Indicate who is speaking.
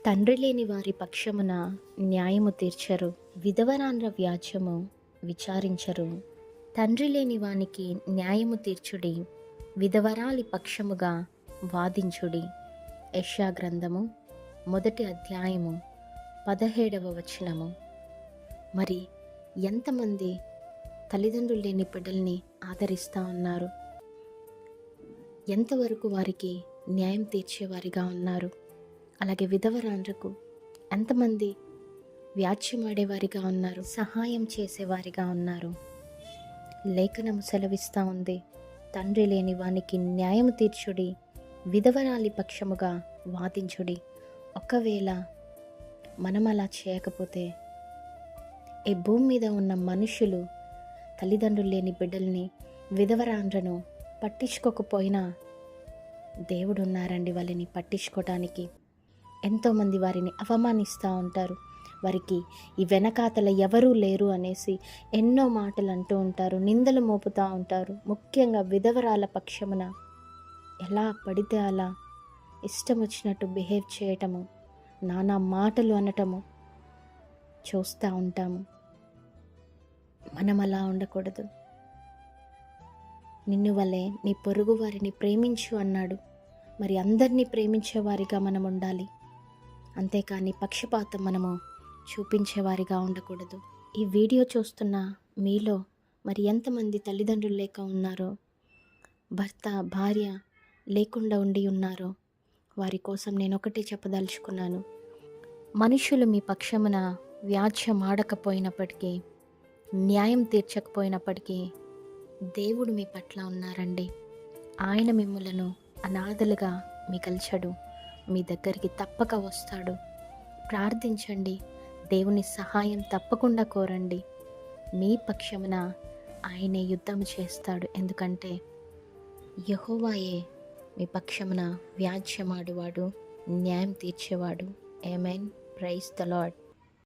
Speaker 1: తండ్రి లేని వారి పక్షమున న్యాయము తీర్చరు, విధవరాండ్ర వ్యాజ్యము విచారించరు. తండ్రి లేని వానికి న్యాయము తీర్చుడి, విధవరాలి పక్షముగా వాదించుడి. యెషయా గ్రంథము 1వ అధ్యాయము 17వ వచనము. మరి ఎంతమంది తల్లిదండ్రులు లేని బిడ్డల్ని ఆదరిస్తూ ఉన్నారు? ఎంతవరకు వారికి న్యాయం తీర్చేవారిగా ఉన్నారు? అలాగే విధవరాండ్రకు ఎంతమంది వ్యాజ్యమాడేవారిగా ఉన్నారు, సహాయం చేసేవారిగా ఉన్నారు? లేఖనము సెలవిస్తూ ఉంది, తండ్రి లేని వానికి న్యాయము తీర్చుడి, విధవరాలి పక్షముగా వాదించుడి. ఒకవేళ మనం అలా చేయకపోతే ఈ భూమి మీద ఉన్న మనుషులు తల్లిదండ్రులు లేని బిడ్డల్ని, విధవరాండ్రను పట్టించుకోకపోయినా దేవుడు ఉన్నారండి వాళ్ళని పట్టించుకోవటానికి. ఎంతోమంది వారిని అవమానిస్తూ ఉంటారు. వారికి ఈ వెనకాతల ఎవరూ లేరు అనేసి ఎన్నో మాటలు అంటూ ఉంటారు, నిందలు మోపుతూ ఉంటారు. ముఖ్యంగా విధవరాల పక్షమున ఎలా పడితే అలా ఇష్టం వచ్చినట్టు బిహేవ్ చేయటము, నానా మాటలు అనటము చూస్తూ ఉంటాము. మనం అలా ఉండకూడదు. నిన్ను వలె నీ పొరుగు వారిని ప్రేమించు అన్నాడు. మరి అందరినీ ప్రేమించేవారిగా మనం ఉండాలి, అంతేకాని పక్షపాతం మనము చూపించేవారిగా ఉండకూడదు. ఈ వీడియో చూస్తున్న మీలో మరి ఎంతమంది తల్లిదండ్రులు లేక ఉన్నారో, భర్త భార్య లేకుండా ఉండి ఉన్నారో, వారి కోసం నేను ఒకటే చెప్పదలుచుకున్నాను. మనుషులు మీ పక్షమున వ్యాజ్యం ఆడకపోయినప్పటికీ, న్యాయం తీర్చకపోయినప్పటికీ దేవుడు మీ పట్ల ఉన్నారండి. ఆయన మిమ్ములను అనాథలుగా మిగల్చడు, మీ దగ్గరికి తప్పక వస్తాడు. ప్రార్థించండి, దేవుని సహాయం తప్పకుండా కోరండి. మీ పక్షమున ఆయనే యుద్ధం చేస్తాడు. ఎందుకంటే యెహోవాయే మీ పక్షమున వ్యాజ్యమాడువాడు, న్యాయం తీర్చేవాడు. ఆమేన్. Praise the lord.